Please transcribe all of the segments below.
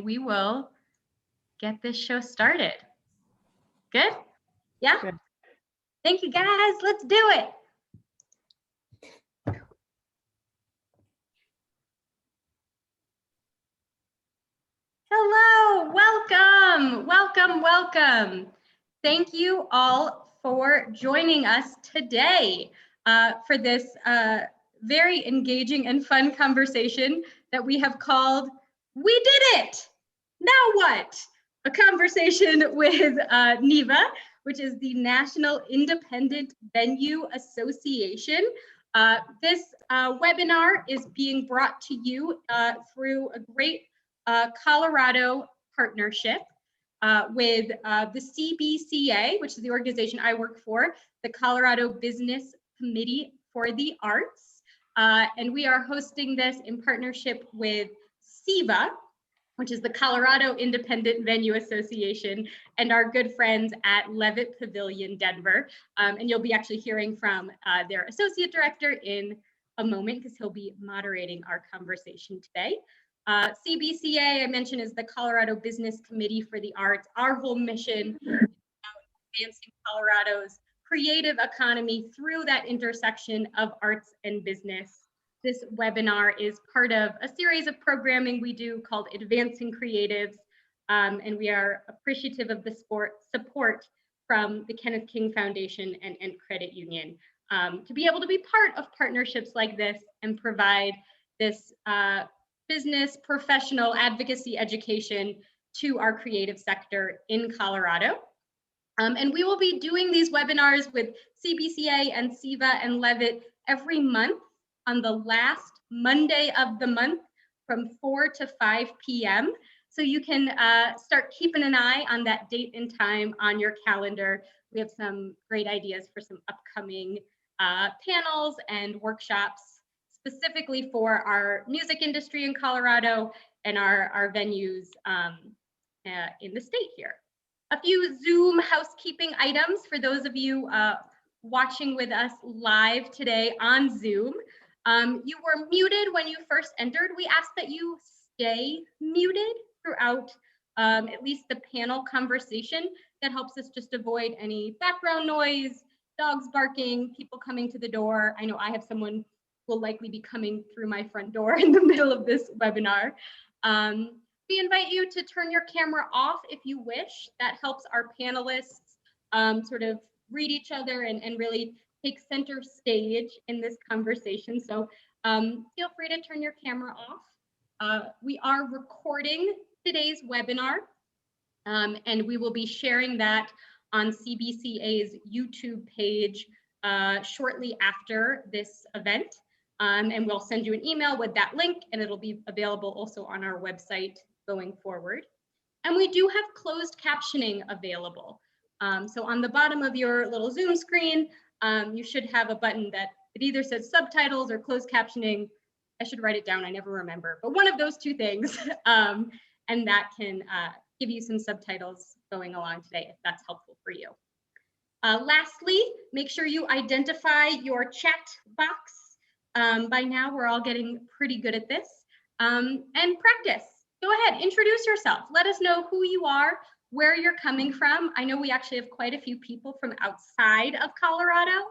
We will get this show started. Good? Yeah? Good. Thank you, guys. Let's do it. Hello, welcome, welcome, welcome. Thank you all for joining us today for this very engaging and fun conversation that we have called We Did It! Now what? A conversation with Neva, which is the National Independent Venue Association. This webinar is being brought to you through a great Colorado partnership with the CBCA, which is the organization I work for, the Colorado Business Committee for the Arts. And we are hosting this in partnership with SIVA, which is the Colorado Independent Venue Association, and our good friends at Levitt Pavilion, Denver. And you'll be actually hearing from their associate director in a moment because he'll be moderating our conversation today. CBCA, I mentioned, is the Colorado Business Committee for the Arts. Our whole mission is about advancing Colorado's creative economy through that intersection of arts and business. This webinar is part of a series of programming we do called Advancing Creatives, and we are appreciative of the support from the Kenneth King Foundation and Credit Union to be able to be part of partnerships like this and provide this business professional advocacy education to our creative sector in Colorado. And we will be doing these webinars with CBCA and SIVA and Levitt every month on the last Monday of the month from 4 to 5 p.m. So you can start keeping an eye on that date and time on your calendar. We have some great ideas for some upcoming panels and workshops specifically for our music industry in Colorado and our venues in the state here. A few Zoom housekeeping items for those of you watching with us live today on Zoom. You were muted when you first entered. We ask that you stay muted throughout at least the panel conversation. That helps us just avoid any background noise, dogs barking, people coming to the door. I know I have someone will likely be coming through my front door in the middle of this webinar. We invite you to turn your camera off if you wish. That helps our panelists sort of read each other and really take center stage in this conversation. So feel free to turn your camera off. We are recording today's webinar and we will be sharing that on CBCA's YouTube page shortly after this event. And we'll send you an email with that link and it'll be available also on our website going forward. And we do have closed captioning available. So on the bottom of your little Zoom screen, you should have a button that it either says subtitles or closed captioning. I should write it down, I never remember, but one of those two things. And that can give you some subtitles going along today if that's helpful for you. Lastly, make sure you identify your chat box. By now, we're all getting pretty good at this. And practice. Go ahead, introduce yourself. Let us know who you are, where you're coming from. I know we actually have quite a few people from outside of Colorado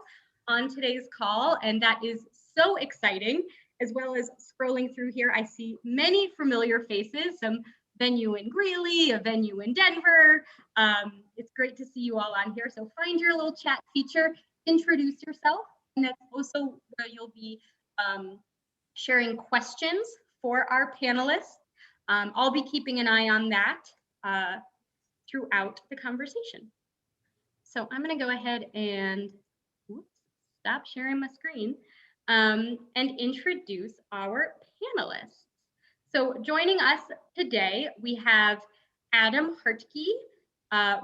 on today's call, and that is so exciting. As well as scrolling through here, I see many familiar faces, some venue in Greeley, a venue in Denver. It's great to see you all on here. So find your little chat feature, introduce yourself, and that's also where you'll be sharing questions for our panelists. I'll be keeping an eye on that throughout the conversation. So I'm going to go ahead and stop sharing my screen and introduce our panelists. So joining us today, we have Adam Hartke,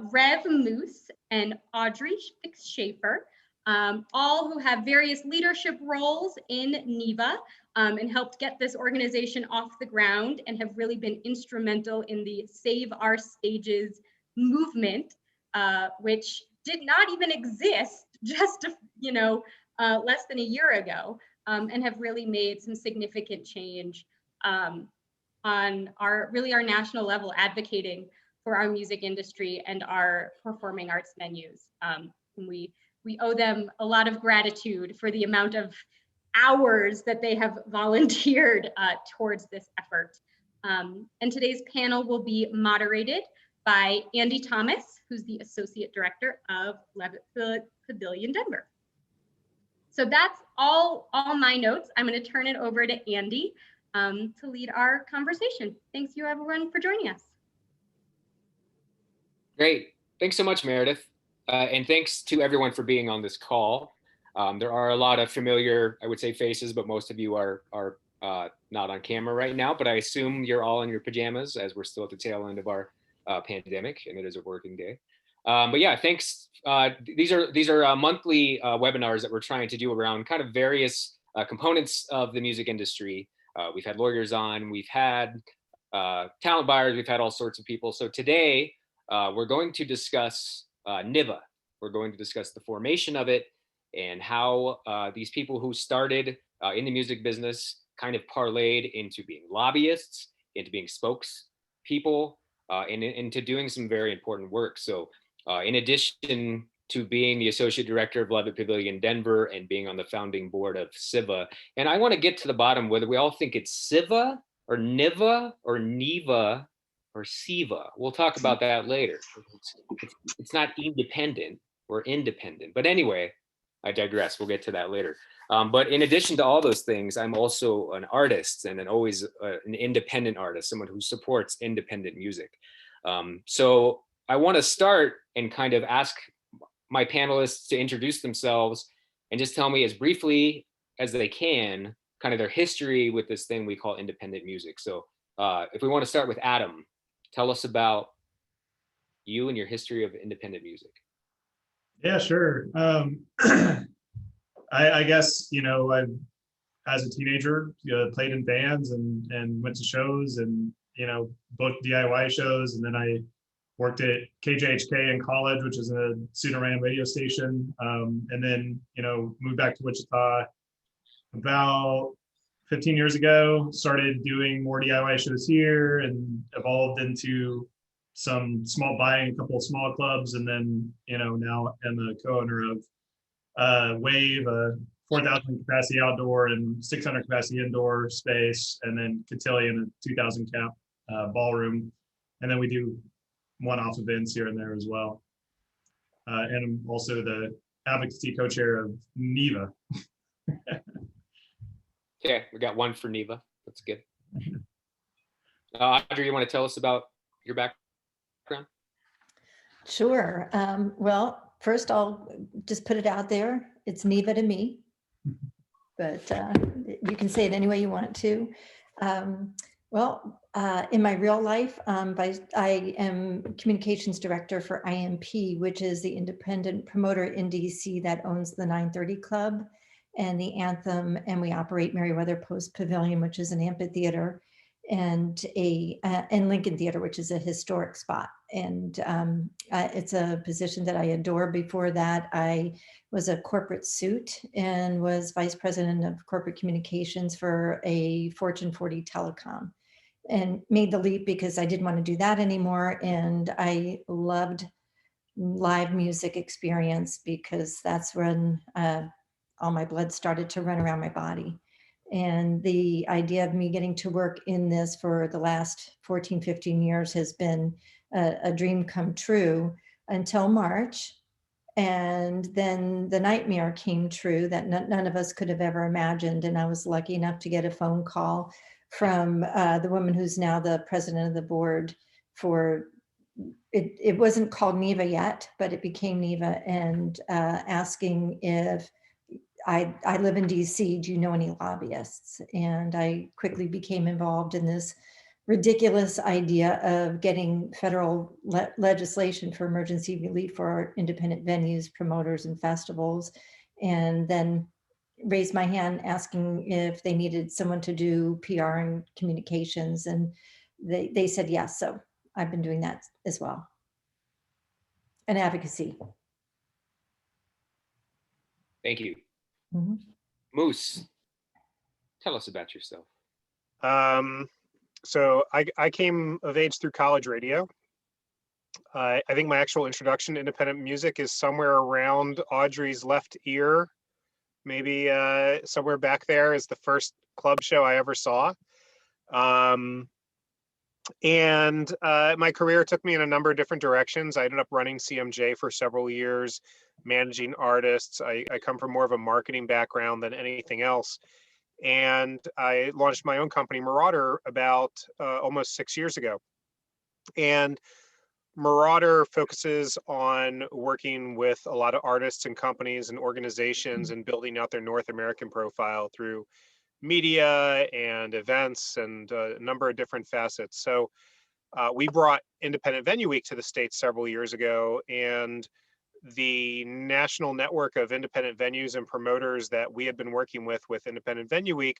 Rev Moose, and Audrey Schaefer, all who have various leadership roles in Neva and helped get this organization off the ground and have really been instrumental in the Save Our Stages movement, which did not even exist just, less than a year ago, and have really made some significant change on our national level, advocating for our music industry and our performing arts venues. We owe them a lot of gratitude for the amount of hours that they have volunteered towards this effort. And today's panel will be moderated by Andy Thomas, who's the Associate Director of Levitt Pavilion, Denver. So that's all my notes. I'm going to turn it over to Andy to lead our conversation. Thanks you everyone for joining us. Great. Thanks so much, Meredith. And thanks to everyone for being on this call. There are a lot of familiar, I would say, faces, but most of you are not on camera right now, but I assume you're all in your pajamas as we're still at the tail end of our pandemic and it is a working day. But yeah, thanks. These are monthly webinars that we're trying to do around kind of various components of the music industry. We've had lawyers on, we've had talent buyers, we've had all sorts of people. So today we're going to discuss Niva. We're going to discuss the formation of it and how these people who started in the music business kind of parlayed into being lobbyists, into being spokespeople, and into doing some very important work. So in addition to being the Associate Director of Levitt Pavilion Denver and being on the founding board of SIVA, and I want to get to the bottom whether we all think it's SIVA or Niva or Neva or SIVA. We'll talk about that later. It's not independent or independent, but anyway, I digress. We'll get to that later. But in addition to all those things, I'm also an artist and always an independent artist, someone who supports independent music. So I want to start and kind of ask my panelists to introduce themselves and just tell me as briefly as they can, kind of their history with this thing we call independent music. So if we want to start with Adam, tell us about you and your history of independent music. Yeah, sure. I guess, you know, as a teenager, played in bands and went to shows and, you know, booked DIY shows. And then I worked at KJHK in college, which is a student-run radio station. And then, you know, moved back to Wichita about 15 years ago, started doing more DIY shows here and evolved into some buying a couple of small clubs. And then, you know, now I'm a co-owner of Wave, a 4,000 capacity outdoor and 600 capacity indoor space, and then Cotillion, a 2,000 cap ballroom. And then we do one-off events here and there as well. And I'm also the advocacy co-chair of Neva. Okay, we got one for Neva. That's good. Audrey, you want to tell us about your background? Sure. Well, first I'll just put it out there. It's Neva to me, but you can say it any way you want to. In my real life, I am communications director for I.M.P, which is the independent promoter in DC that owns the 930 Club and the Anthem, and we operate Meriwether Post Pavilion, which is an amphitheater, and Lincoln Theater, which is a historic spot. And it's a position that I adore. Before that, I was a corporate suit and was vice president of corporate communications for a Fortune 40 telecom, and made the leap because I didn't want to do that anymore. And I loved live music experience because that's when all my blood started to run around my body. And the idea of me getting to work in this for the last 14, 15 years has been a dream come true until March. And then the nightmare came true that none of us could have ever imagined. And I was lucky enough to get a phone call from the woman who's now the president of the board for, it wasn't called Neva yet, but it became Neva, and asking if I live in DC, do you know any lobbyists? And I quickly became involved in this ridiculous idea of getting federal legislation for emergency relief for our independent venues, promoters, and festivals. And then raised my hand asking if they needed someone to do PR and communications. And they said yes. So I've been doing that as well. And advocacy. Thank you. Mm-hmm. Moose, tell us about yourself. So I came of age through college radio. I think my actual introduction to independent music is somewhere around Audrey's left ear. Maybe somewhere back there is the first club show I ever saw. And my career took me in a number of different directions. I ended up running CMJ for several years, managing artists. I come from more of a marketing background than anything else. And I launched my own company, Marauder, about almost 6 years ago. And Marauder focuses on working with a lot of artists and companies and organizations and building out their North American profile through media and events and a number of different facets. So we brought Independent Venue Week to the States several years ago, and the national network of independent venues and promoters that we had been working with Independent Venue Week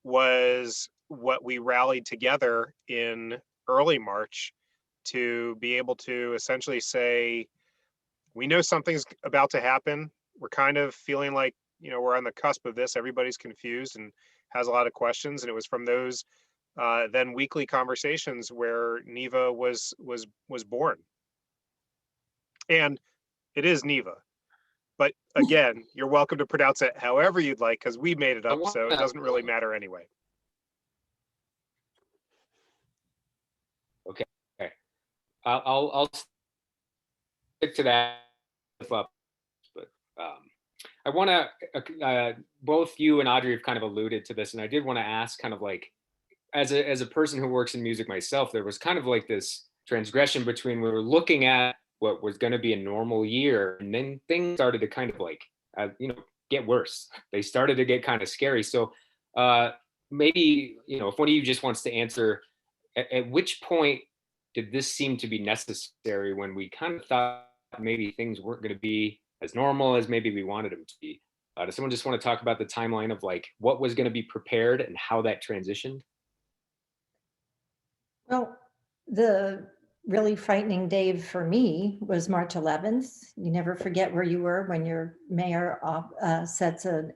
was what we rallied together in early March to be able to essentially say, we know something's about to happen. We're kind of feeling like, we're on the cusp of this. Everybody's confused and has a lot of questions. And it was from those then weekly conversations where Neva was born. And it is Neva. But again, you're welcome to pronounce it however you'd like, because we made it up, so it doesn't really matter anyway. Okay. I'll stick to that. But I want to, both you and Audrey have kind of alluded to this, and I did want to ask, kind of like, as a person who works in music myself, there was kind of like this transgression between, we were looking at what was going to be a normal year, and then things started to kind of like, get worse. They started to get kind of scary. So maybe, if one of you just wants to answer, at which point did this seem to be necessary, when we kind of thought maybe things weren't going to be as normal as maybe we wanted them to be? Does someone just want to talk about the timeline of like what was going to be prepared and how that transitioned? Well, the really frightening day for me was March 11th. You never forget where you were when your mayor sets a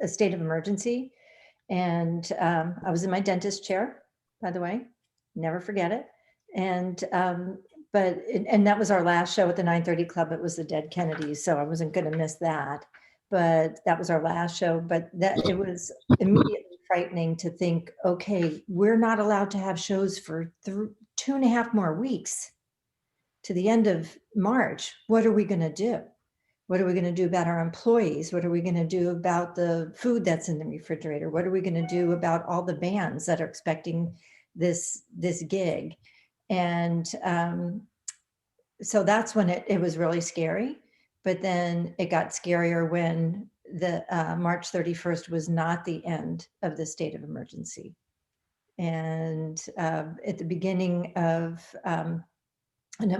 state of emergency. And I was in my dentist chair, by the way, never forget it. And that was our last show at the 9:30 Club. It was the Dead Kennedys, so I wasn't going to miss that. But that was our last show. But it was immediately frightening to think, okay, we're not allowed to have shows for 2.5 more weeks to the end of March. What are we going to do? What are we going to do about our employees? What are we going to do about the food that's in the refrigerator? What are we going to do about all the bands that are expecting this gig? And so that's when it was really scary. But then it got scarier when the March 31st was not the end of the state of emergency. And at the beginning of,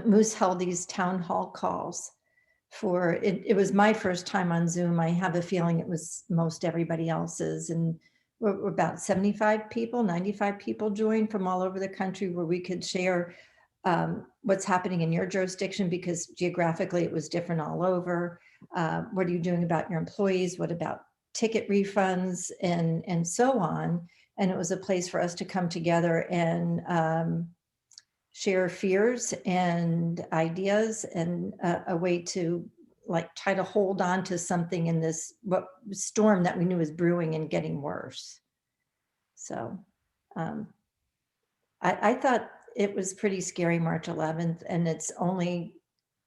Moose held these town hall calls for, it was my first time on Zoom. I have a feeling it was most everybody else's. And we're about 75 people, 95 people joined from all over the country, where we could share what's happening in your jurisdiction, because geographically it was different all over. What are you doing about your employees? What about ticket refunds and so on? And it was a place for us to come together and share fears and ideas, and a way to like try to hold on to something in this storm that we knew was brewing and getting worse. So I thought it was pretty scary March 11th, and it's only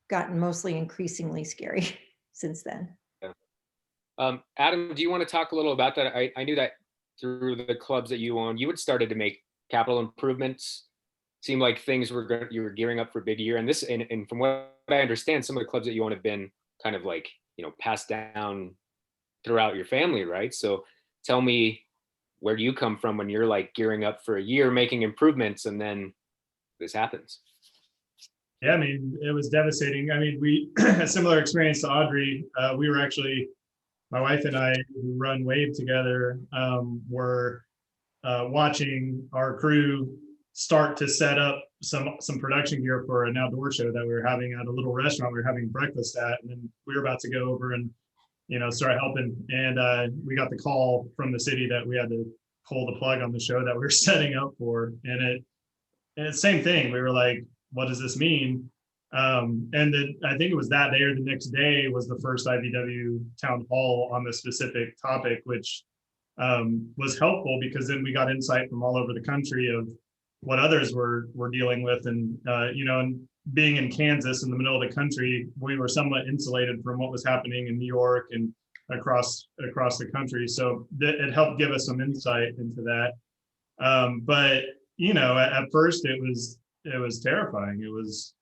gotten mostly increasingly scary since then. Yeah. Adam, do you want to talk a little about that? I knew that through the clubs that you own, you had started to make capital improvements. Seemed like things you were gearing up for a big year. And from what I understand, some of the clubs that you own have been kind of like, passed down throughout your family, right? So tell me, where do you come from when you're like gearing up for a year, making improvements, and then this happens? Yeah, I mean, it was devastating. I mean, we had a similar experience to Audrey. We were actually, my wife and I, who run Wave together, were watching our crew start to set up some production gear for an outdoor show that we were having at a little restaurant we were having breakfast at. And then we were about to go over and, start helping. And we got the call from the city that we had to pull the plug on the show that we were setting up for. And it's same thing. We were like, what does this mean? I think it was that day or the next day was the first IVW town hall on the specific topic, which was helpful because then we got insight from all over the country of what others were dealing with. And, and being in Kansas in the middle of the country, we were somewhat insulated from what was happening in New York and across the country. So it helped give us some insight into that. But, at first it was terrifying. It was,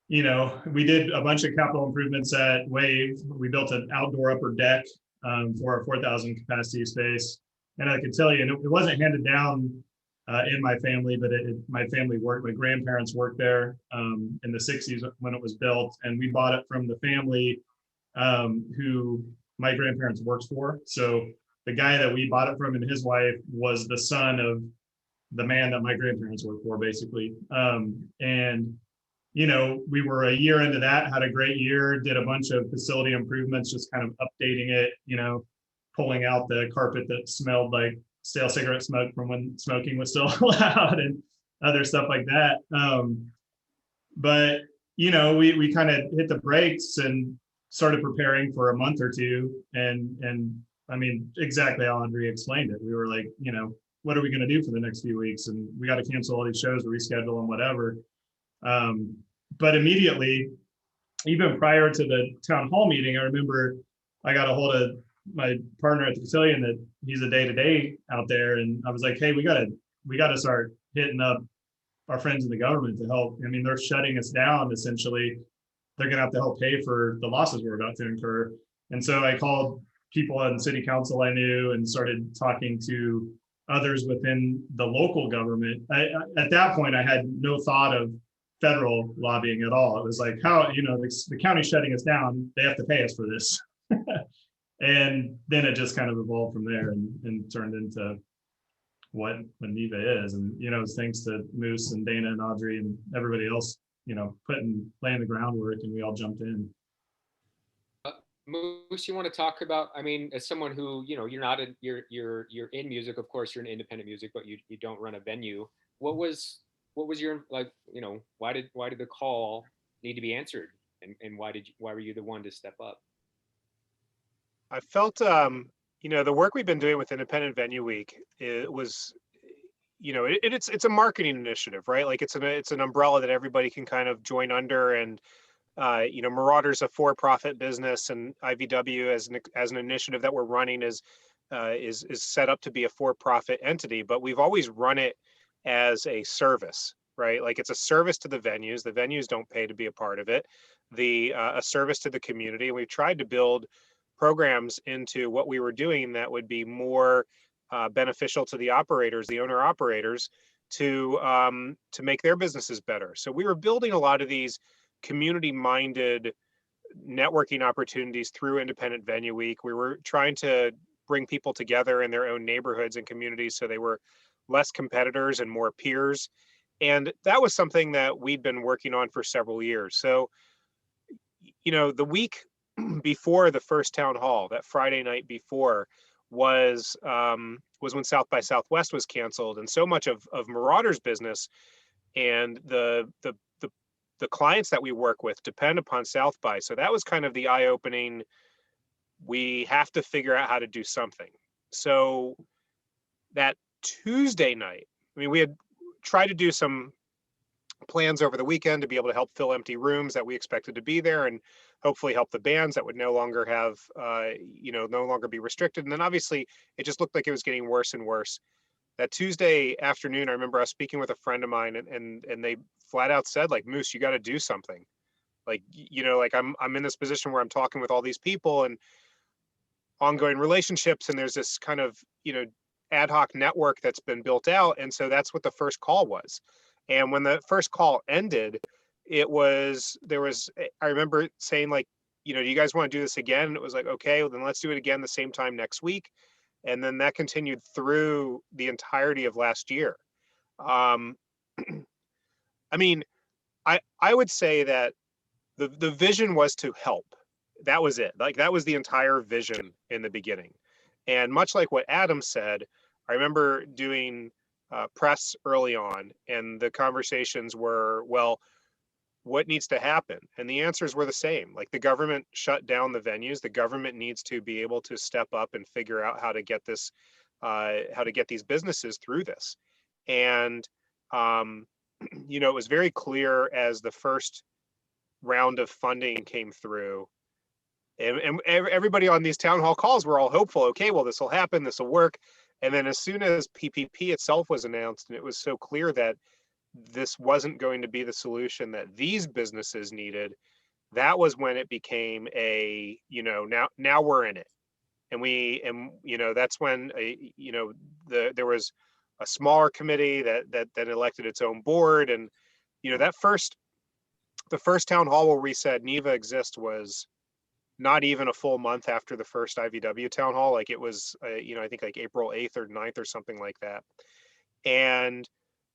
we did a bunch of capital improvements at Wave. We built an outdoor upper deck for our 4,000 capacity space. And at Cotillion, it wasn't handed down in my family, but my family worked, my grandparents worked there in the 60s when it was built. And we bought it from the family who my grandparents worked for. So the guy that we bought it from and his wife was the son of the man that my grandparents worked for, basically. We were a year into that, had a great year, did a bunch of facility improvements, just kind of updating it, pulling out the carpet that smelled like stale cigarette smoke from when smoking was still allowed and other stuff like that. But we kind of hit the brakes and started preparing for a month or two. And I mean, exactly how Audrey explained it. We were like, what are we going to do for the next few weeks? And we got to cancel all these shows or reschedule and whatever. But immediately, even prior to the town hall meeting, I remember I got a hold of my partner at the Cotillion that he's a day-to-day out there. And I was like, hey, we gotta start hitting up our friends in the government to help. I mean, they're shutting us down, essentially. They're gonna have to help pay for the losses we're about to incur. And so I called people on city council I knew and started talking to others within the local government. At that point, I had no thought of federal lobbying at all. It was like, how, the county's shutting us down, they have to pay us for this. And then it just kind of evolved from there and turned into what Neva is. And, thanks to Moose and Dana and Audrey and everybody else, laying the groundwork, and we all jumped in. Moose, you want to talk about, I mean, as someone who, you're not you're in music, of course, you're in independent music, but you don't run a venue. What was your, like, why did the call need to be answered? And why were you the one to step up? I felt, the work we've been doing with Independent Venue Week, it was, it's a marketing initiative, right? Like it's an umbrella that everybody can kind of join under. And, Marauder's a for-profit business, and IVW as an initiative that we're running is set up to be a for-profit entity, but we've always run it as a service, right? Like it's a service to the venues. The venues don't pay to be a part of it. A service to the community. And we've tried to build programs into what we were doing that would be more beneficial to the operators, the owner operators, to make their businesses better. So we were building a lot of these community-minded networking opportunities through Independent Venue Week. We were trying to bring people together in their own neighborhoods and communities so they were less competitors and more peers. And that was something that we'd been working on for several years. So, the week before the first town hall, that Friday night before, was when South by Southwest was canceled, and so much of Marauder's business and the clients that we work with depend upon South by. So that was kind of the eye-opening. We have to figure out how to do something. So that Tuesday night, I mean, we had tried to do some plans over the weekend to be able to help fill empty rooms that we expected to be there, and hopefully help the bands that would no longer have, no longer be restricted. And then obviously it just looked like it was getting worse and worse. That Tuesday afternoon, I remember I was speaking with a friend of mine, and they flat out said, like, Moose, you got to do something. Like, like I'm in this position where I'm talking with all these people and ongoing relationships, and there's this kind of, ad hoc network that's been built out. And so that's what the first call was. And when the first call ended, I remember saying, like, do you guys want to do this again? And it was like, okay, well, then let's do it again the same time next week. And then that continued through the entirety of last year. I mean, I would say that the vision was to help. That was it. Like, that was the entire vision in the beginning. And much like what Adam said, I remember doing press early on, and the conversations were, well, what needs to happen? And the answers were the same. Like, the government shut down the venues. The government needs to be able to step up and figure out how to get this, how to get these businesses through this. And, you know, it was very clear as the first round of funding came through, and everybody on these town hall calls were all hopeful. Okay, well, this will happen, this will work. And then as soon as PPP itself was announced, and it was so clear that this wasn't going to be the solution that these businesses needed, that was when it became a, you know, now we're in it. And you know, that's when, you know, there was a smaller committee that elected its own board. And, you know, the first town hall where we said Neva exists was not even a full month after the first IVW town hall. Like, it was, you know, I think like April 8th or 9th or something like that. And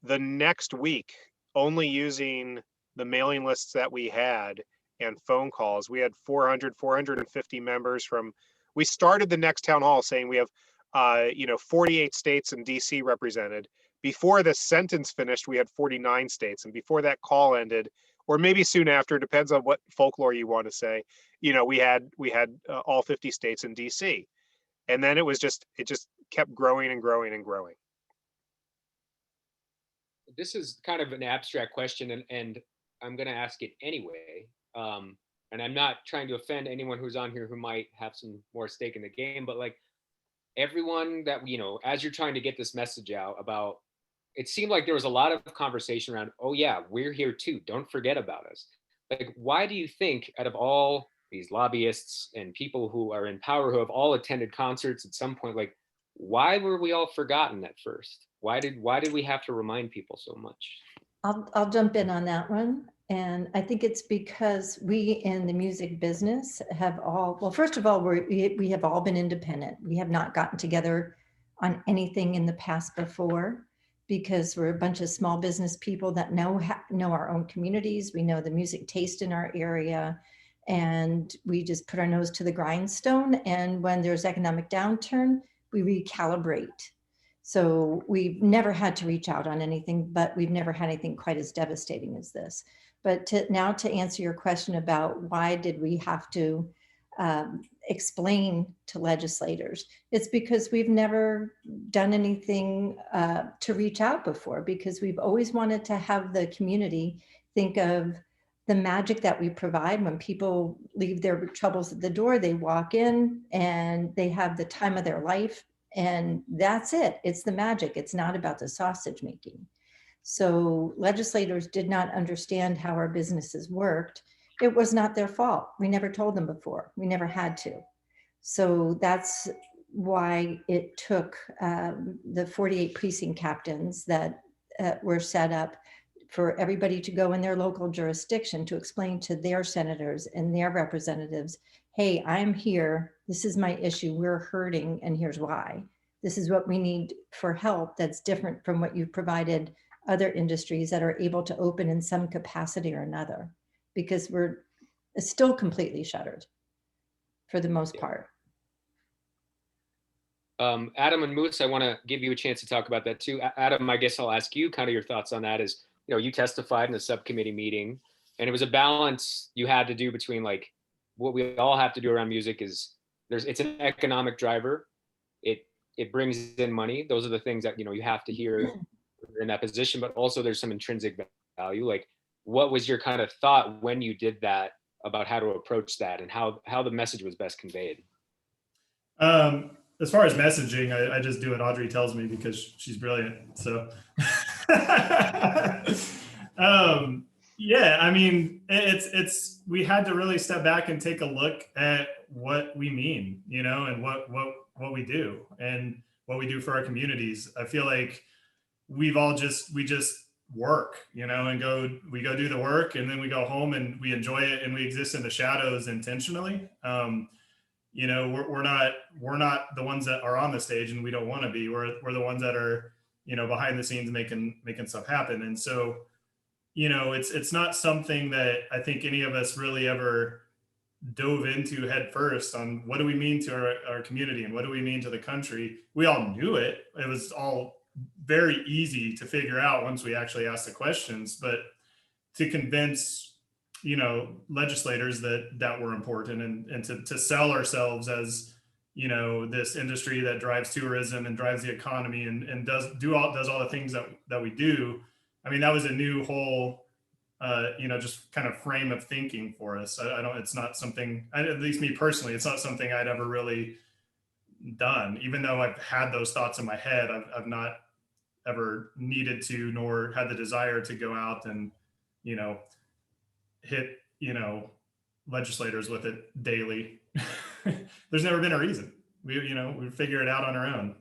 the next week, only using the mailing lists that we had and phone calls, we had 450 members from, we started the next town hall saying we have, you know, 48 states and DC represented. Before the sentence finished, we had 49 states. And before that call ended, or maybe soon after, depends on what folklore you want to say, you know, we had all 50 states in DC. And then it just kept growing and growing and growing. This is kind of an abstract question, and I'm going to ask it anyway. And I'm not trying to offend anyone who's on here who might have some more stake in the game, but like, everyone that, you know, as you're trying to get this message out about, it seemed like there was a lot of conversation around, oh yeah, we're here too, don't forget about us. Like, why do you think, out of all these lobbyists and people who are in power, who have all attended concerts at some point, like, why were we all forgotten at first? Why did we have to remind people so much? I'll jump in on that one. And I think it's because we in the music business have all, well, first of all, we have all been independent. We have not gotten together on anything in the past before, because we're a bunch of small business people that know our own communities. We know the music taste in our area, and we just put our nose to the grindstone. And when there's economic downturn, we recalibrate. So we've never had to reach out on anything, but we've never had anything quite as devastating as this. But now to answer your question about why did we have to explain to legislators, it's because we've never done anything to reach out before, because we've always wanted to have the community think of the magic that we provide. When people leave their troubles at the door, they walk in and they have the time of their life. And that's it. It's the magic. It's not about the sausage making. So legislators did not understand how our businesses worked. It was not their fault. We never told them before. We never had to. So that's why it took the 48 precinct captains that were set up for everybody to go in their local jurisdiction to explain to their senators and their representatives, hey, I'm here, this is my issue, we're hurting, and here's why. This is what we need for help that's different from what you've provided other industries that are able to open in some capacity or another, because we're still completely shuttered for the most part. Adam and Moose, I want to give you a chance to talk about that too. Adam, I guess I'll ask you kind of your thoughts on that. Is, you know, you testified in a subcommittee meeting, and it was a balance you had to do between, like, what we all have to do around music is it's an economic driver. It brings in money. Those are the things that, you know, you have to hear in that position, but also there's some intrinsic value. Like, what was your kind of thought when you did that about how to approach that and how the message was best conveyed? As far as messaging, I just do what Audrey tells me because she's brilliant. So, yeah, I mean, we had to really step back and take a look at what we mean, you know, and what we do and what we do for our communities. I feel like we just work, you know, and we go do the work, and then we go home and we enjoy it, and we exist in the shadows intentionally. You know, we're not the ones that are on the stage, and we don't want to be. We're the ones that are, you know, behind the scenes making stuff happen. And so, you know, it's not something that I think any of us really ever dove into head first on what do we mean to our community and what do we mean to the country. We all knew it. It was all very easy to figure out once we actually asked the questions, but to convince, legislators that were important, and to sell ourselves as, this industry that drives tourism and drives the economy and does all the things that we do. I mean, that was a new whole, just kind of frame of thinking for us. I don't, it's not something, at least me personally, it's not something I'd ever really done, even though I've had those thoughts in my head. I've not ever needed to, nor had the desire to go out and, hit, legislators with it daily. There's never been a reason. We figure it out on our own.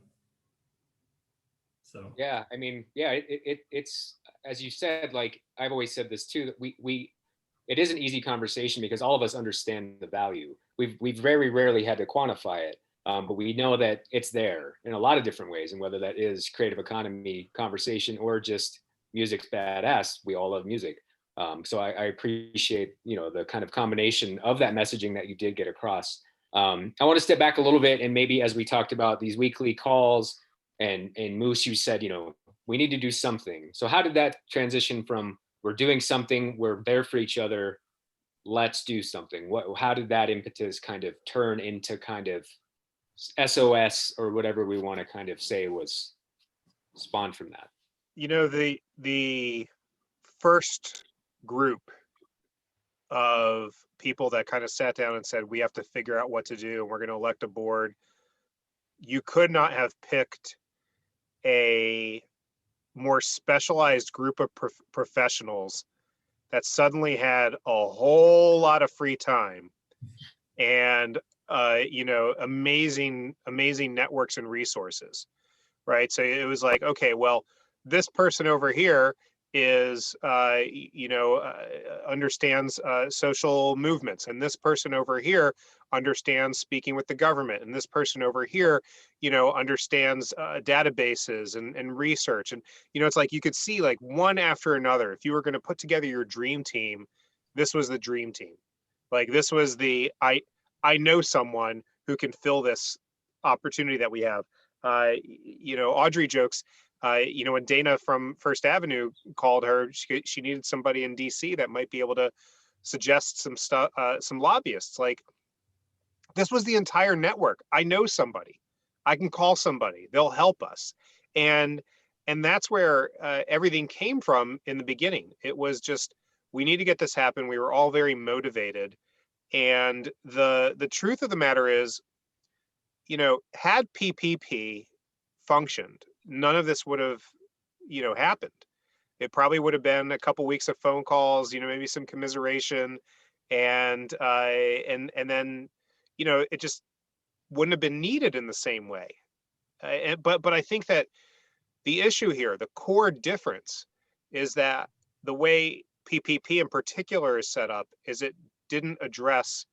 So Yeah, I mean, yeah, it's as you said, like I've always said this too, that we it is an easy conversation because all of us understand the value. We've very rarely had to quantify it, but we know that it's there in a lot of different ways, and whether that is creative economy conversation or just music's badass, we all love music. So I appreciate the kind of combination of that messaging that you did get across. I want to step back a little bit, and maybe as we talked about these weekly calls, and Moose, you said we need to do something. So how did that transition from we're doing something, we're there for each other, let's do something? How did that impetus kind of turn into kind of SOS, or whatever we want to kind of say was spawned from that? The first group of people that kind of sat down and said, we have to figure out what to do and we're going to elect a board, you could not have picked a more specialized group of professionals that suddenly had a whole lot of free time and amazing networks and resources, right? So it was like, okay, well, this person over here is understands social movements, and this person over here understands speaking with the government, and this person over here understands databases and research. And it's like you could see like one after another. If you were going to put together your dream team, this was the dream team. Like this was the I know someone who can fill this opportunity that we have. Audrey jokes, when Dana from First Avenue called her, she needed somebody in DC that might be able to suggest some stuff, some lobbyists. Like this was the entire network. I know somebody, I can call somebody, they'll help us. And that's where everything came from in the beginning. It was just, we need to get this happen. We were all very motivated. And the truth of the matter is, had PPP functioned, none of this would have, happened. It probably would have been a couple weeks of phone calls, maybe some commiseration, and then, it just wouldn't have been needed in the same way. But I think that the issue here, the core difference, is that the way PPP in particular is set up is it didn't address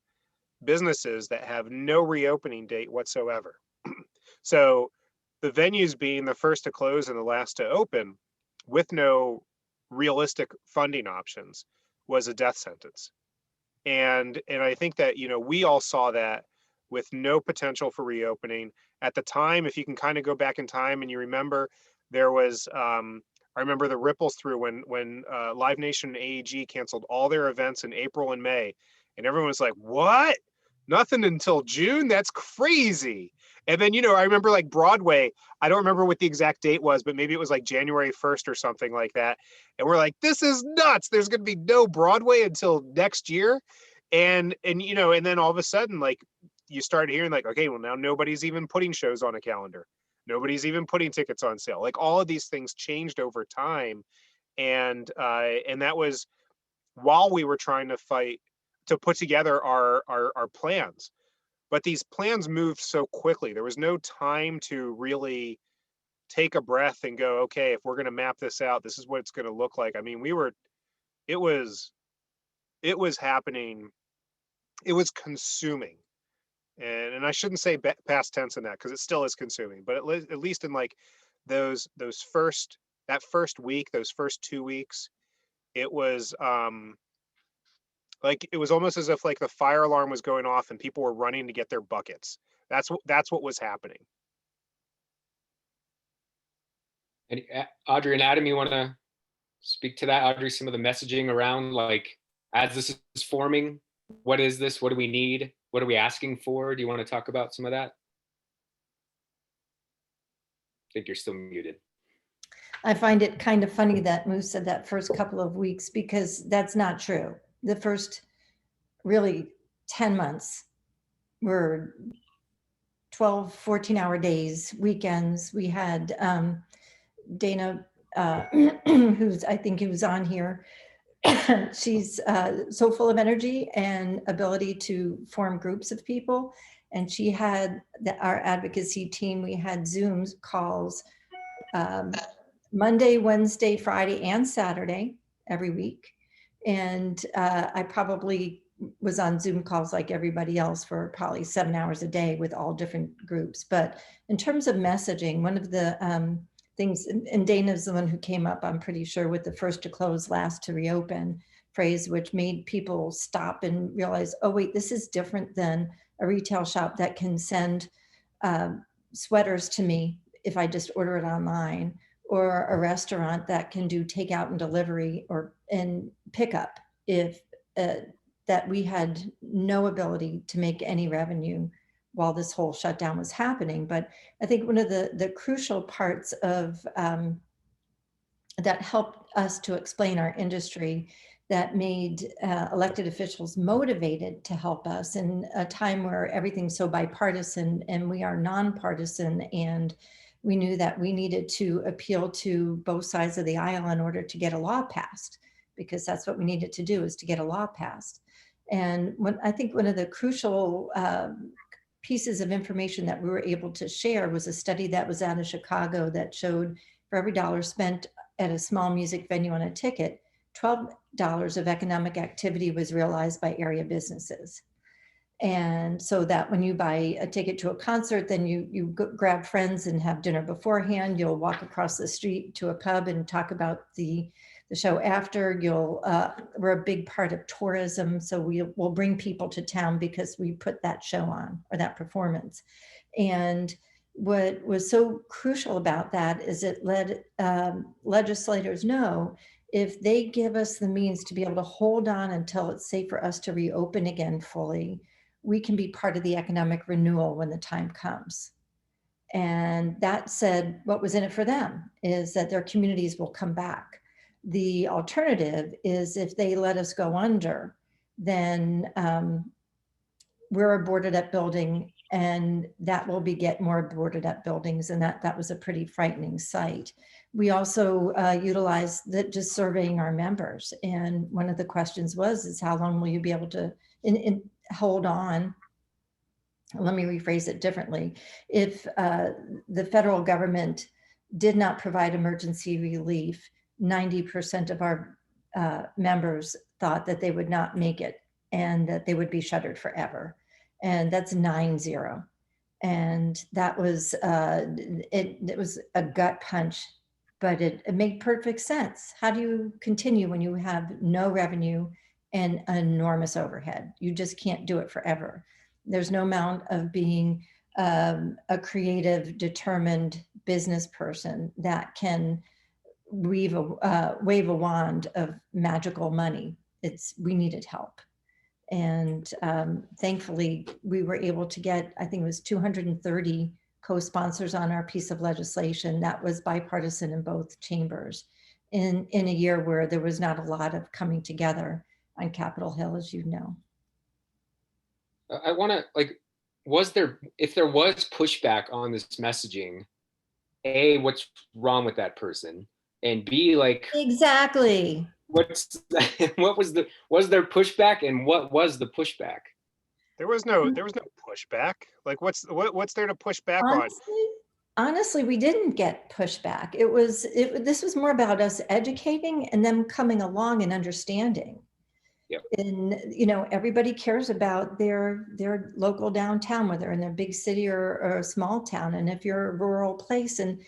businesses that have no reopening date whatsoever. So the venues being the first to close and the last to open with no realistic funding options was a death sentence. And I think that, we all saw that with no potential for reopening. At the time, if you can kind of go back in time and you remember, there was, I remember the ripples through when Live Nation and AEG canceled all their events in April and May. And everyone was like, what? Nothing until June? That's crazy. And then, I remember like Broadway, I don't remember what the exact date was, but maybe it was like January 1st or something like that. And we're like, this is nuts. There's going to be no Broadway until next year. And then all of a sudden, like you started hearing like, okay, well now nobody's even putting shows on a calendar. Nobody's even putting tickets on sale. Like all of these things changed over time. And that was while we were trying to fight to put together our plans. But these plans moved so quickly. There was no time to really take a breath and go, okay, if we're going to map this out, this is what it's going to look like. I mean, it was happening. It was consuming. And I shouldn't say past tense in that because it still is consuming, but at least in like that first week, those first 2 weeks, it was Like it was almost as if like the fire alarm was going off and people were running to get their buckets. That's what was happening. And Audrey and Adam, you want to speak to that? Audrey, some of the messaging around, like, as this is forming, what is this? What do we need? What are we asking for? Do you want to talk about some of that? I think you're still muted. I find it kind of funny that Moose said that first couple of weeks, because that's not true. The first really 10 months were 12, 14-hour days, weekends. We had Dana, who's, I think he was on here. She's so full of energy and ability to form groups of people. And she had our advocacy team, we had Zooms calls Monday, Wednesday, Friday, and Saturday every week. And I probably was on Zoom calls like everybody else for probably 7 hours a day with all different groups. But in terms of messaging, one of the things, and Dana's the one who came up, I'm pretty sure, with the first to close, last to reopen phrase, which made people stop and realize, oh wait, this is different than a retail shop that can send sweaters to me if I just order it online, or a restaurant that can do takeout and delivery and pickup if that we had no ability to make any revenue while this whole shutdown was happening. But I think one of the crucial parts of that helped us to explain our industry, that made elected officials motivated to help us in a time where everything's so bipartisan, and we are nonpartisan, and we knew that we needed to appeal to both sides of the aisle in order to get a law passed, because that's what we needed to do, is to get a law passed. And I think one of the crucial pieces of information that we were able to share was a study that was out of Chicago that showed for every dollar spent at a small music venue on a ticket, $12 of economic activity was realized by area businesses. And so that when you buy a ticket to a concert, then you grab friends and have dinner beforehand. You'll walk across the street to a pub and talk about the show after. We're a big part of tourism, so we'll bring people to town because we put that show on, or that performance. And what was so crucial about that is it let legislators know, if they give us the means to be able to hold on until it's safe for us to reopen again fully, we can be part of the economic renewal when the time comes. And that said, what was in it for them is that their communities will come back. The alternative is, if they let us go under, then we're a boarded up building, and that will beget more boarded up buildings. And that was a pretty frightening sight. We also utilized just surveying our members. And one of the questions is how long will you be able to hold on? Let me rephrase it differently. If the federal government did not provide emergency relief, 90% of our members thought that they would not make it and that they would be shuttered forever. And that's 9-0. And that was, it was a gut punch, but it made perfect sense. How do you continue when you have no revenue and enormous overhead? You just can't do it forever. There's no amount of being a creative, determined business person that can wave a wand of magical money. We needed help. And thankfully, we were able to get, I think it was 230 co-sponsors on our piece of legislation that was bipartisan in both chambers in a year where there was not a lot of coming together on Capitol Hill, as you know. I want to, like, if there was pushback on this messaging, A, what's wrong with that person? And B, like, exactly. Was there pushback, and what was the pushback? There was no pushback. Like, what's there to push back on? Honestly, we didn't get pushback. This was more about us educating and them coming along and understanding. Yep. And everybody cares about their local downtown, whether in a big city or a small town. And if you're a rural place, and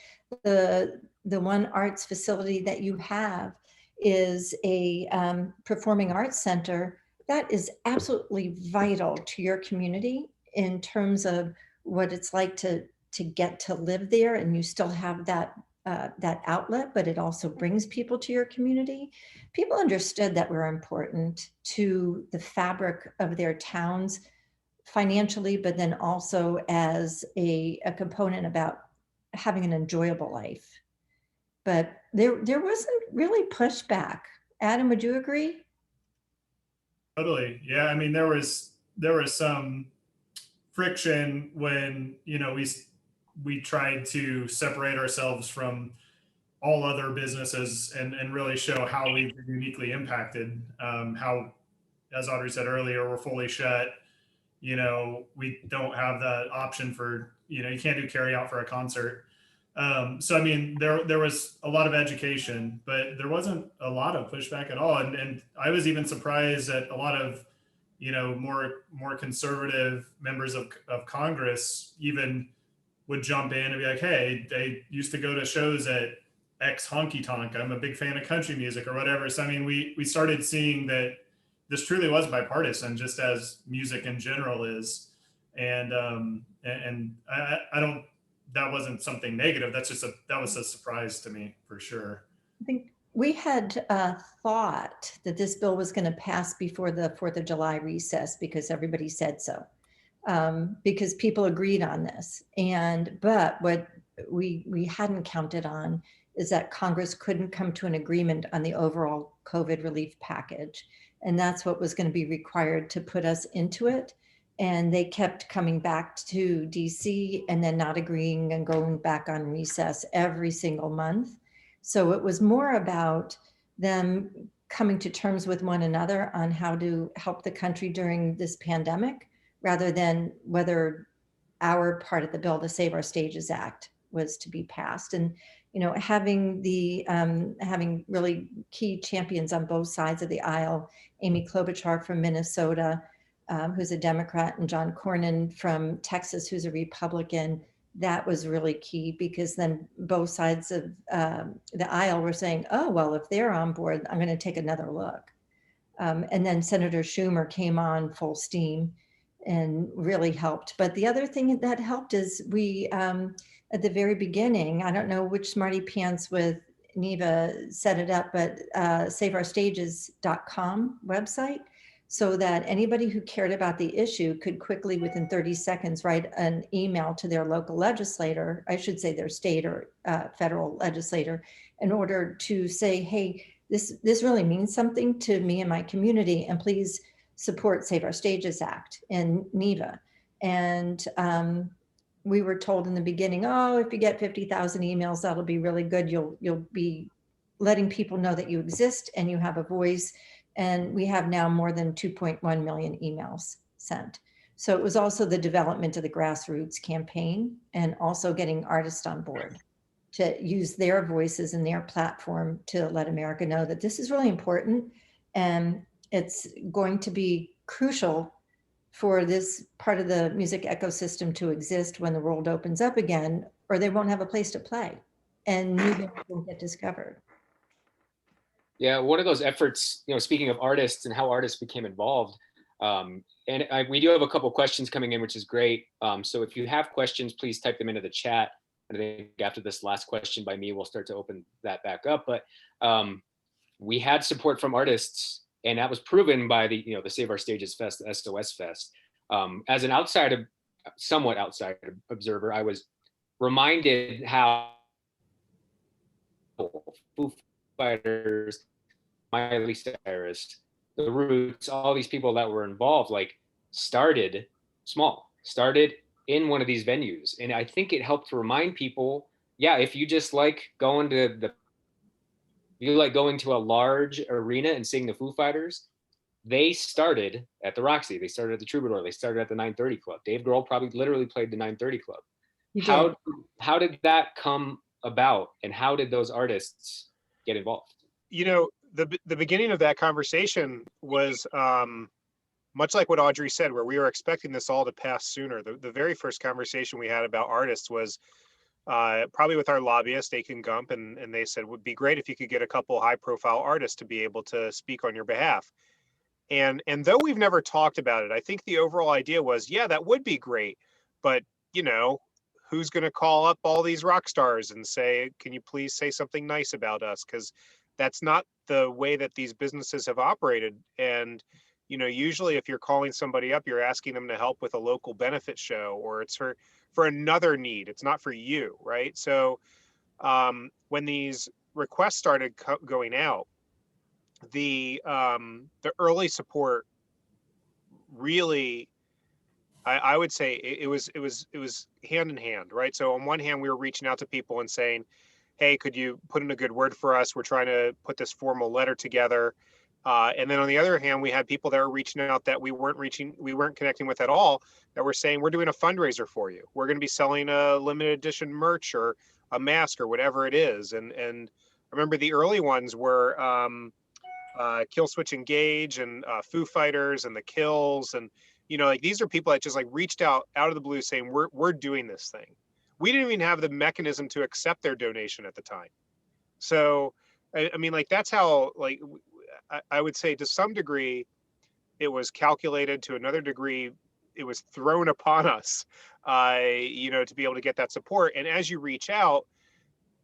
the one arts facility that you have is a performing arts center, that is absolutely vital to your community in terms of what it's like to get to live there, and you still have that that outlet, but it also brings people to your community. People understood that we're important to the fabric of their towns financially, but then also as a component about having an enjoyable life. But there wasn't really pushback. Adam, would you agree? Totally. Yeah. I mean, there was some friction when, you know, we tried to separate ourselves from all other businesses and really show how we've been uniquely impacted. How, as Audrey said earlier, we're fully shut. You know, we don't have the option for, you know, you can't do carry out for a concert. So I mean, there was a lot of education, but there wasn't a lot of pushback at all. And I was even surprised that a lot of, you know, more conservative members of Congress even would jump in and be like, hey, they used to go to shows at X honky tonk. I'm a big fan of country music or whatever. So I mean, we started seeing that this truly was bipartisan, just as music in general is. And I don't, that wasn't something negative. That was a surprise to me for sure. I think we had thought that this bill was going to pass before the 4th of July recess because everybody said so, because people agreed on this. But what we hadn't counted on is that Congress couldn't come to an agreement on the overall COVID relief package. And that's what was going to be required to put us into it. And they kept coming back to DC and then not agreeing and going back on recess every single month. So it was more about them coming to terms with one another on how to help the country during this pandemic, rather than whether our part of the bill, the Save Our Stages Act, was to be passed. And you know, having really key champions on both sides of the aisle, Amy Klobuchar from Minnesota, who's a Democrat, and John Cornyn from Texas, who's a Republican, that was really key, because then both sides of the aisle were saying, oh, well, if they're on board, I'm going to take another look. And then Senator Schumer came on full steam and really helped. But the other thing that helped is we, at the very beginning, I don't know which smarty pants with Neva set it up, but saveourstages.com website, so that anybody who cared about the issue could quickly, within 30 seconds, write an email to their local legislator, I should say their state or federal legislator, in order to say, hey, this really means something to me and my community, and please support Save Our Stages Act and Neva. And we were told in the beginning, oh, if you get 50,000 emails, that'll be really good. You'll be letting people know that you exist and you have a voice. And we have now more than 2.1 million emails sent. So it was also the development of the grassroots campaign, and also getting artists on board to use their voices and their platform to let America know that this is really important. And it's going to be crucial for this part of the music ecosystem to exist when the world opens up again, or they won't have a place to play and new bands won't get discovered. Yeah, one of those efforts, you know, speaking of artists and how artists became involved, we do have a couple questions coming in, which is great. So if you have questions, please type them into the chat. And I think after this last question by me, we'll start to open that back up. But we had support from artists, and that was proven by the, you know, the Save Our Stages Fest, the SOS Fest. As an outsider, somewhat outside observer, I was reminded how Foo Fighters, Miley Cyrus, the Roots, all these people that were involved, like, started small, started in one of these venues. And I think it helped to remind people, yeah, if you just like going to a large arena and seeing the Foo Fighters, they started at the Roxy, they started at the Troubadour, they started at the 930 Club. Dave Grohl probably literally played the 930 Club. How did that come about, and how did those artists get involved? You know, the beginning of that conversation was much like what Audrey said, where we were expecting this all to pass sooner. The very first conversation we had about artists was probably with our lobbyist, Aiken Gump, and they said, it would be great if you could get a couple high profile artists to be able to speak on your behalf. And though we've never talked about it, I think the overall idea was, yeah, that would be great. But, you know, who's going to call up all these rock stars and say, can you please say something nice about us? Because that's not the way that these businesses have operated. And, you know, usually if you're calling somebody up, you're asking them to help with a local benefit show, or it's for another need. It's not for you, right? So when these requests started going out, the early support really, I would say it was hand in hand, right? So on one hand, we were reaching out to people and saying, hey, could you put in a good word for us? We're trying to put this formal letter together. And then on the other hand, we had people that were reaching out that we weren't connecting with at all, that were saying, we're doing a fundraiser for you. We're going to be selling a limited edition merch or a mask or whatever it is. And I remember the early ones were Kill Switch Engage and Foo Fighters and the Kills. And, you know, like these are people that just like reached out of the blue saying, we're doing this thing. We didn't even have the mechanism to accept their donation at the time. So, I mean, like, that's how, like, I would say to some degree, it was calculated. To another degree, it was thrown upon us, you know, to be able to get that support. And as you reach out,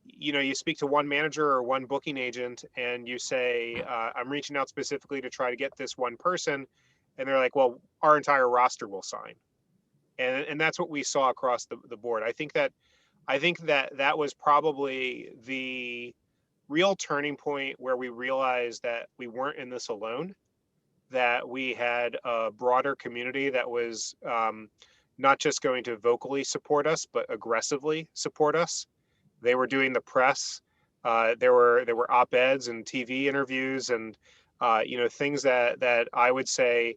you know, you speak to one manager or one booking agent and you say, I'm reaching out specifically to try to get this one person. And they're like, well, our entire roster will sign. And that's what we saw across the board. I think that was probably the real turning point where we realized that we weren't in this alone, that we had a broader community that was not just going to vocally support us, but aggressively support us. They were doing the press. There were op-eds and TV interviews and you know, things that I would say,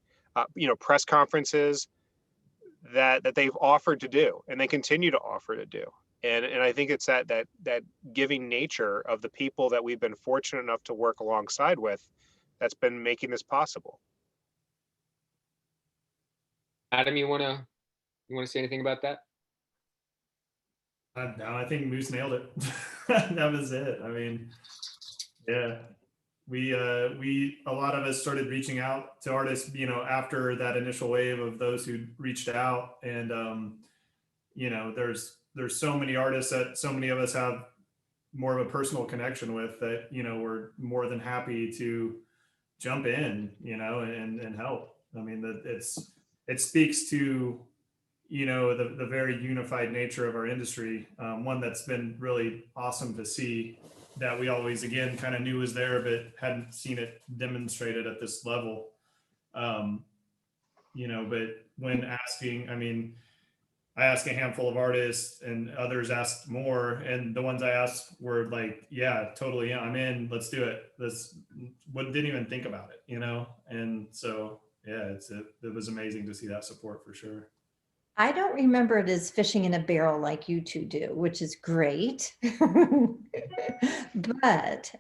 you know, press conferences that they've offered to do, and they continue to offer to do. And I think it's that giving nature of the people that we've been fortunate enough to work alongside with that's been making this possible. Adam, you wanna say anything about that? No, I think Moose nailed it. That was it. I mean, yeah, we a lot of us started reaching out to artists, you know, after that initial wave of those who reached out, and you know, there's so many artists that so many of us have more of a personal connection with, that, you know, we're more than happy to jump in, you know, and help. I mean, it speaks to, you know, the very unified nature of our industry. One that's been really awesome to see, that we always, again, kind of knew was there, but hadn't seen it demonstrated at this level. You know, but when asking, I mean, I asked a handful of artists and others asked more. And the ones I asked were like, yeah, totally. Yeah, I'm in, let's do it. Didn't even think about it, you know? And so, yeah, it was amazing to see that support for sure. I don't remember it as fishing in a barrel like you two do, which is great. But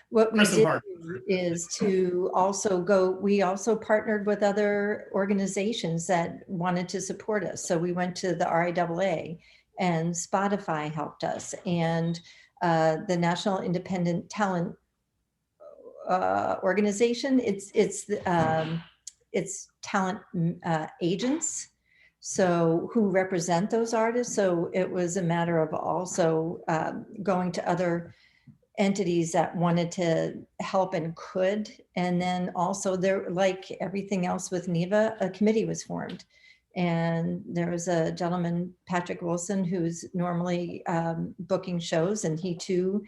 what we did is to also we also partnered with other organizations that wanted to support us. So we went to the RIAA, and Spotify helped us, and the National Independent Talent Organization. It's talent agents, so who represent those artists. So it was a matter of also going to other entities that wanted to help and could. And then also there, like everything else with Neva, a committee was formed. And there was a gentleman, Patrick Wilson, who's normally booking shows, and he too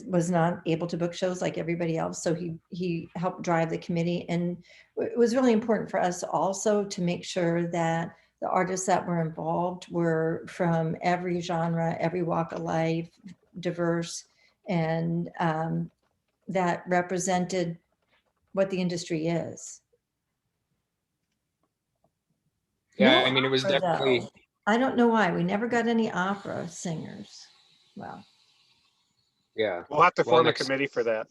was not able to book shows like everybody else. So he helped drive the committee. And it was really important for us also to make sure that the artists that were involved were from every genre, every walk of life, diverse, and that represented what the industry is. Yeah, No I mean, it was opera, definitely. though. I don't know why we never got any opera singers. Well, Yeah, we'll have to form a committee for that.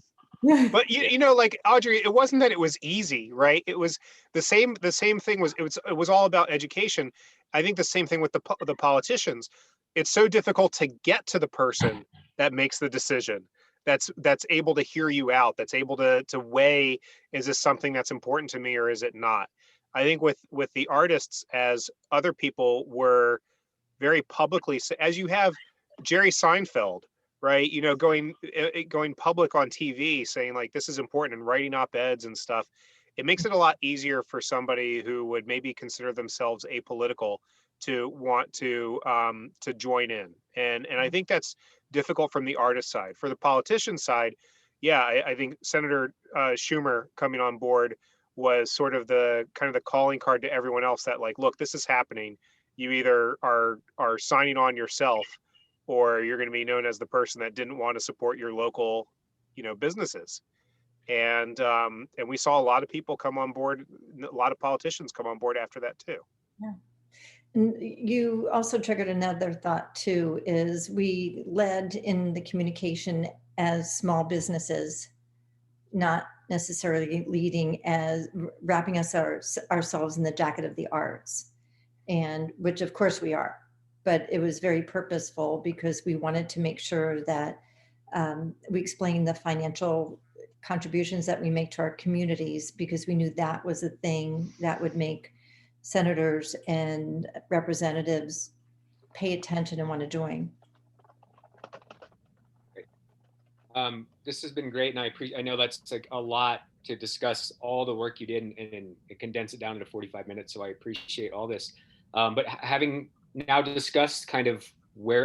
But you know, like Audrey, it wasn't that it was easy, right? It was the same thing. It was all about education. I think the same thing with the politicians. It's so difficult to get to the person that makes the decision. that's able to hear you out, that's able to weigh, is this something that's important to me or is it not? I think with the artists, as other people were very publicly, as you have Jerry Seinfeld, right? You know, going public on TV saying like this is important and writing op-eds and stuff. It makes it a lot easier for somebody who would maybe consider themselves apolitical to want to join in. And I think that's difficult from the artist side. For the politician side, yeah, I think Senator Schumer coming on board was sort of the kind of the calling card to everyone else that like, look, this is happening. You either are signing on yourself, or you're going to be known as the person that didn't want to support your local, you know, businesses. And we saw a lot of people come on board, a lot of politicians come on board after that too. Yeah. And you also triggered another thought too, is we led in the communication as small businesses, not necessarily leading as wrapping ourselves in the jacket of the arts, and which of course we are, but it was very purposeful because we wanted to make sure that we explained the financial contributions that we make to our communities, because we knew that was a thing that would make senators and representatives pay attention and want to join. This has been great, and I know that's like a lot to discuss all the work you did and condense it down into 45 minutes. So I appreciate all this. But having now discussed kind of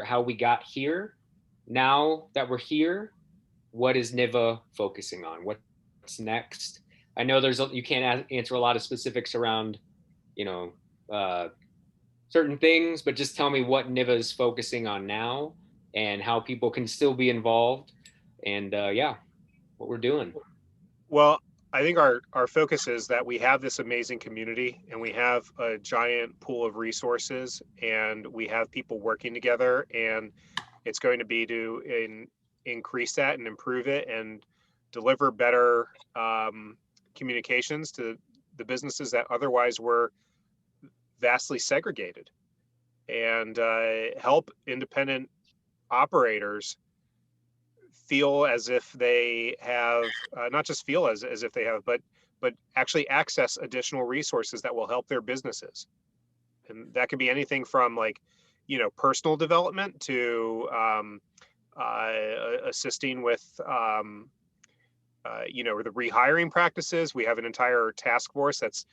how we got here, now that we're here, what is Niva focusing on? What's next? I know you can't answer a lot of specifics around, you know, certain things, but just tell me what Niva is focusing on now and how people can still be involved, and yeah, what we're doing. Well, I think our focus is that we have this amazing community and we have a giant pool of resources and we have people working together, and it's going to be to increase that and improve it and deliver better communications to the businesses that otherwise were vastly segregated, and help independent operators feel as if they have, not just feel as if they have, but actually access additional resources that will help their businesses. And that could be anything from like, you know, personal development to assisting with, you know, the rehiring practices. We have an entire task force that's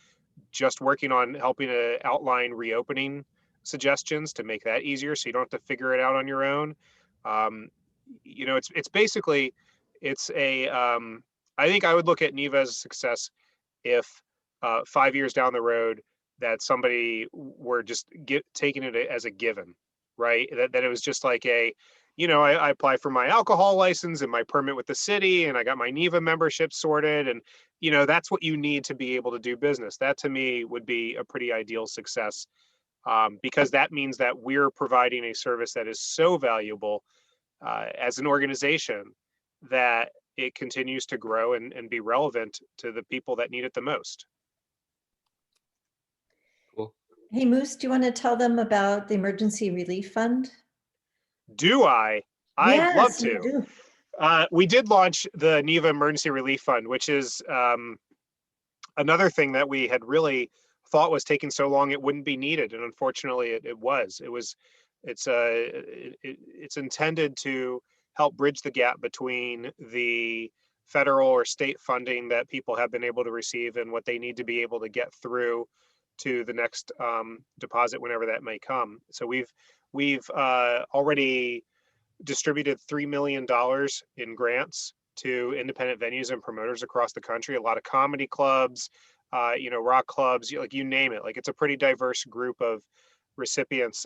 just working on helping to outline reopening suggestions to make that easier, so you don't have to figure it out on your own. You know, it's basically, it's a, I think I would look at Neva as a success if 5 years down the road that somebody were just taking it as a given, right? That it was just like a, you know, I applied for my alcohol license and my permit with the city, and I got my Neva membership sorted, and you know, that's what you need to be able to do business. That to me would be a pretty ideal success, because that means that we're providing a service that is so valuable as an organization that it continues to grow and be relevant to the people that need it the most. Cool. Hey, Moose, do you want to tell them about the Emergency Relief Fund? Do I? I'd love Yes, you to. do. We did launch the Neva Emergency Relief Fund, which is another thing that we had really thought was taking so long it wouldn't be needed, and unfortunately it was. It's intended to help bridge the gap between the federal or state funding that people have been able to receive and what they need to be able to get through to the next deposit whenever that may come. So we've already distributed $3 million in grants to independent venues and promoters across the country. A lot of comedy clubs, you know, rock clubs, like you name it. Like it's a pretty diverse group of recipients,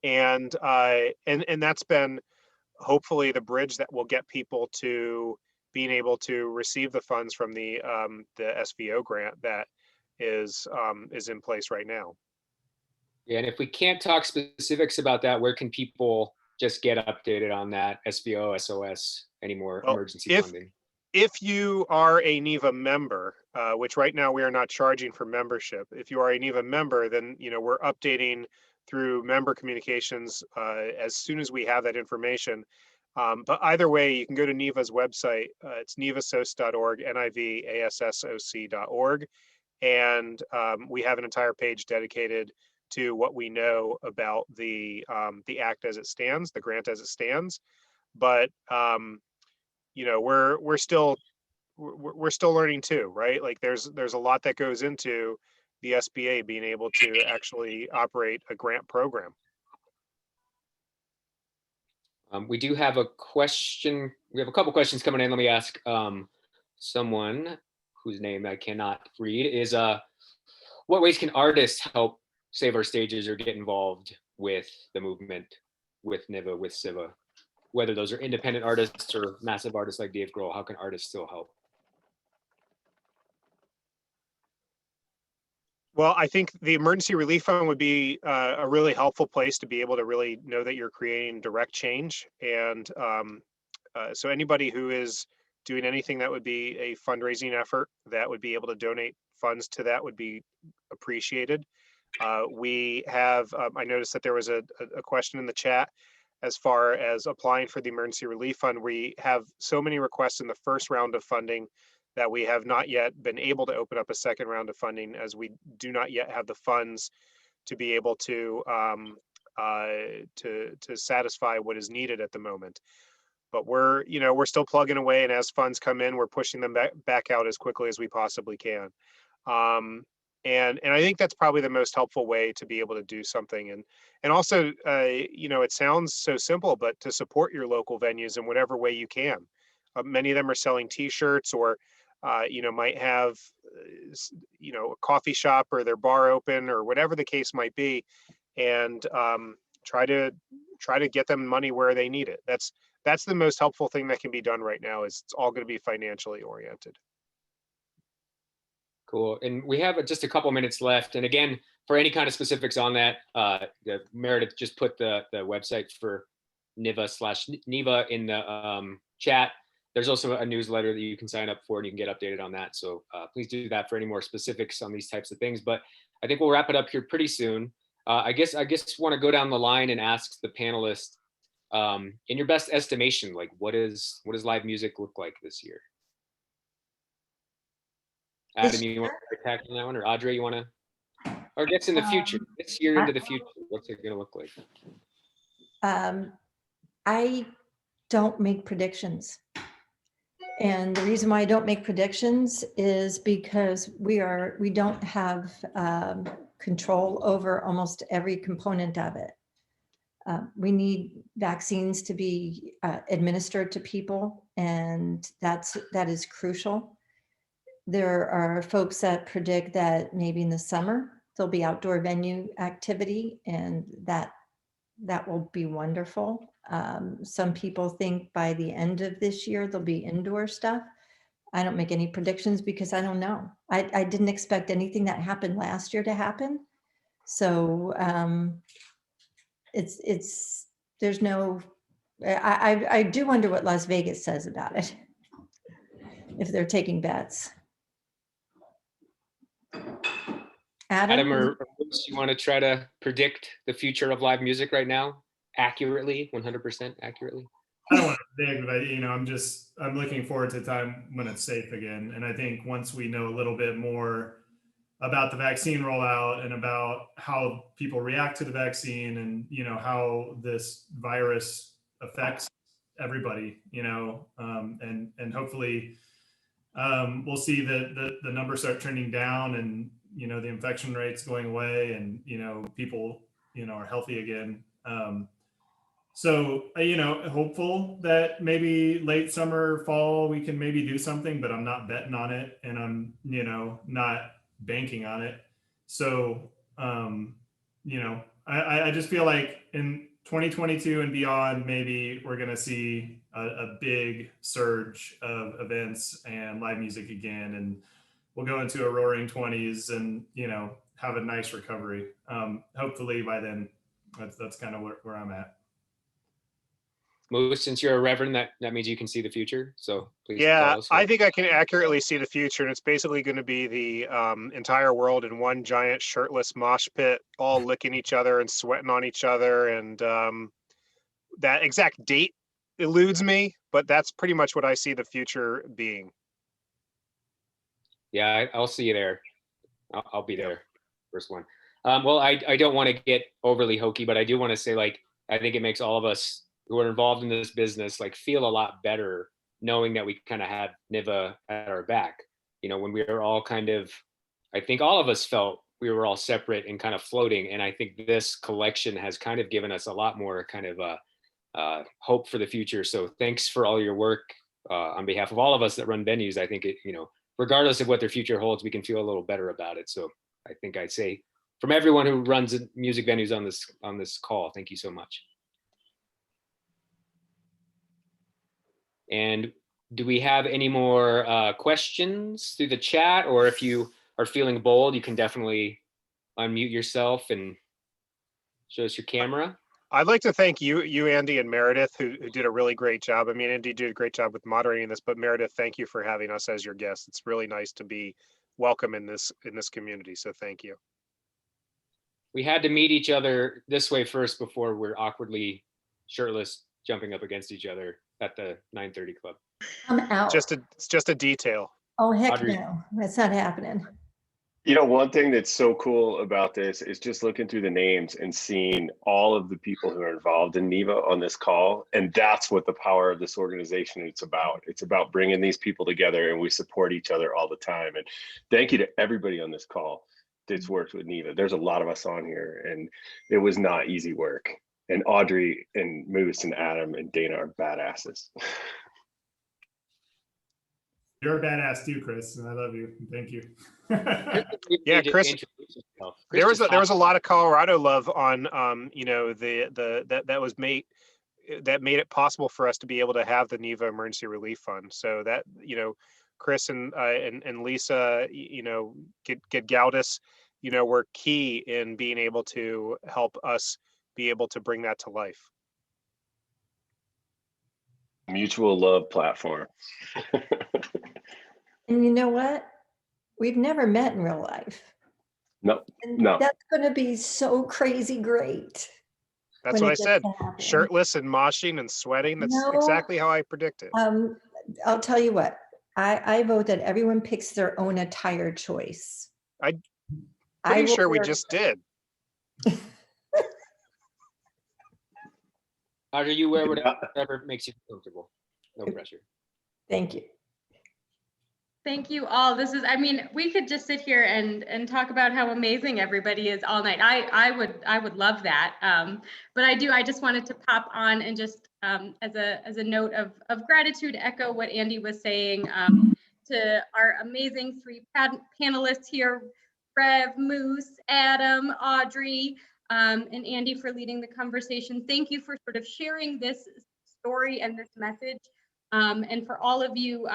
and that's been hopefully the bridge that will get people to being able to receive the funds from the SVO grant that is in place right now. Yeah, and if we can't talk specifics about that, where can people just get updated on that SVO, SOS, any more emergency funding? If you are a Neva member, which right now we are not charging for membership, if you are a Neva member, then you know we're updating through member communications as soon as we have that information. But either way, you can go to Niva's website. It's nivasoc.org, nivassoc.org. And we have an entire page dedicated to what we know about the act as it stands, the grant as it stands. But you know, we're still learning too, right? Like there's a lot that goes into the SBA being able to actually operate a grant program. We do have a question. We have a couple questions coming in. Let me ask someone whose name I cannot read is what ways can artists help save our stages or get involved with the movement, with Neva, with Siva? Whether those are independent artists or massive artists like Dave Grohl, how can artists still help? Well, I think the emergency relief fund would be a really helpful place to be able to really know that you're creating direct change. And so anybody who is doing anything that would be a fundraising effort that would be able to donate funds to that would be appreciated. We have, I noticed that there was a question in the chat as far as applying for the emergency relief fund. We have so many requests in the first round of funding that we have not yet been able to open up a second round of funding, as we do not yet have the funds to be able to satisfy what is needed at the moment. But we're still plugging away, and as funds come in, we're pushing them back out as quickly as we possibly can. And I think that's probably the most helpful way to be able to do something. And also, it sounds so simple, but to support your local venues in whatever way you can. Many of them are selling T-shirts, or might have a coffee shop or their bar open, or whatever the case might be, and try to get them money where they need it. That's the most helpful thing that can be done right now. Is it's all going to be financially oriented. Cool. And we have just a couple minutes left. And again, for any kind of specifics on that, Meredith just put the website for Niva in the chat. There's also a newsletter that you can sign up for, and you can get updated on that. So please do that for any more specifics on these types of things. But I think we'll wrap it up here pretty soon. I guess want to go down the line and ask the panelists, in your best estimation, like what does live music look like this year? Adam, you want to tackle that one, or Audrey, you want to, or I guess in the future, this year into the future, what's it going to look like? I don't make predictions. And the reason why I don't make predictions is because we don't have control over almost every component of it. We need vaccines to be administered to people, and that is crucial. There are folks that predict that maybe in the summer there'll be outdoor venue activity, and that will be wonderful. Some people think by the end of this year there'll be indoor stuff. I don't make any predictions because I don't know. I didn't expect anything that happened last year to happen. So there's no, I do wonder what Las Vegas says about it, if they're taking bets. Adam or Bruce, you want to try to predict the future of live music right now accurately, 100% accurately? I don't want to predict, but I'm looking forward to a time when it's safe again. And I think once we know a little bit more about the vaccine rollout and about how people react to the vaccine, and how this virus affects everybody, and hopefully we'll see the numbers start trending down, and the infection rates going away, and people are healthy again. So hopeful that maybe late summer, fall, we can maybe do something, but I'm not betting on it, and I'm not banking on it. So I just feel like in 2022 and beyond, maybe we're going to see a big surge of events and live music again, and we'll go into a roaring 20s and have a nice recovery. Hopefully by then. That's kind of where I'm at. Moose, since you're a reverend, that means you can see the future. So please. Yeah, I think I can accurately see the future, and it's basically going to be the entire world in one giant shirtless mosh pit, all licking each other and sweating on each other. And that exact date, eludes me, but that's pretty much what I see the future being. Yeah, I'll see you there. I'll be there, first one. Well, I don't want to get overly hokey, but I do want to say, like, I think it makes all of us who are involved in this business like feel a lot better knowing that we kind of had Niva at our back. You know, when we were all kind of, I think all of us felt we were all separate and kind of floating. And I think this collection has kind of given us a lot more kind of hope for the future. So thanks for all your work on behalf of all of us that run venues. I think it, you know, regardless of what their future holds, we can feel a little better about it. So I think I'd say from everyone who runs music venues on this call, thank you so much. And do we have any more questions through the chat? Or if you are feeling bold, you can definitely unmute yourself and show us your camera. I'd like to thank you, Andy, and Meredith, who did a really great job. I mean, Andy did a great job with moderating this, but Meredith, thank you for having us as your guest. It's really nice to be welcome in this community. So thank you. We had to meet each other this way first before we're awkwardly shirtless jumping up against each other at the 9:30 club. I'm out. It's just a detail. Oh, heck Audrey. no, that's not happening. You know, one thing that's so cool about this is just looking through the names and seeing all of the people who are involved in Neva on this call. And that's what the power of this organization is about. It's about bringing these people together, and we support each other all the time. And thank you to everybody on this call that's worked with Neva. There's a lot of us on here, and it was not easy work. And Audrey and Moose and Adam and Dana are badasses. You're a badass too, Chris, and I love you. Thank you. Yeah, Chris, there was a lot of Colorado love on you know, that made it possible for us to be able to have the Neva Emergency Relief Fund. So that, you know, Chris and Lisa, you know, Galdis, you know, were key in being able to help us be able to bring that to life. Mutual love platform. And you know what? We've never met in real life. No, And no. that's going to be so crazy great. That's when what I it gets said. to happen. Shirtless and moshing and sweating. That's No. exactly how I predicted. I'll tell you what, I vote that everyone picks their own attire choice. Pretty sure we just did. Audrey, you wear whatever makes you comfortable. No pressure. Thank you. Thank you all. This is, I mean, we could just sit here and talk about how amazing everybody is all night. I would love that. But I just wanted to pop on and just as a note of gratitude, echo what Andy was saying to our amazing three panelists here, Rev, Moose, Adam, Audrey, and Andy for leading the conversation. Thank you for sort of sharing this story and this message. And for all of you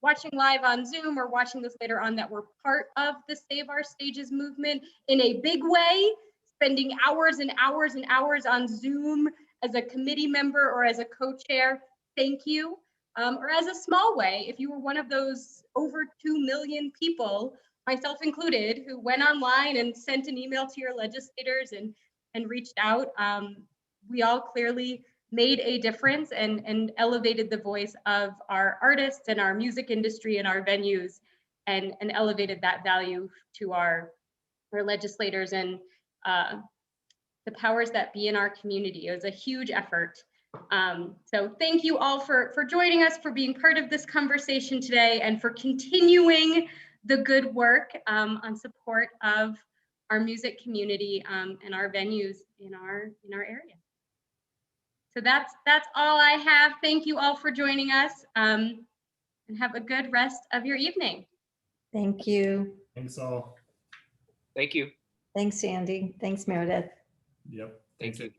watching live on Zoom or watching this later on that were part of the Save Our Stages movement in a big way, spending hours and hours and hours on Zoom as a committee member or as a co-chair, thank you. Or as a small way, if you were one of those over 2 million people, myself included, who went online and sent an email to your legislators and reached out, we all clearly made a difference and elevated the voice of our artists and our music industry and our venues and elevated that value to our legislators and the powers that be in our community. It was a huge effort. So thank you all for joining us, for being part of this conversation today, and for continuing the good work on support of our music community and our venues in our area. So that's all I have. Thank you all for joining us, and have a good rest of your evening. Thank you. Thanks all. Thank you. Thanks, Andy. Thanks, Meredith. Yep. Thank you.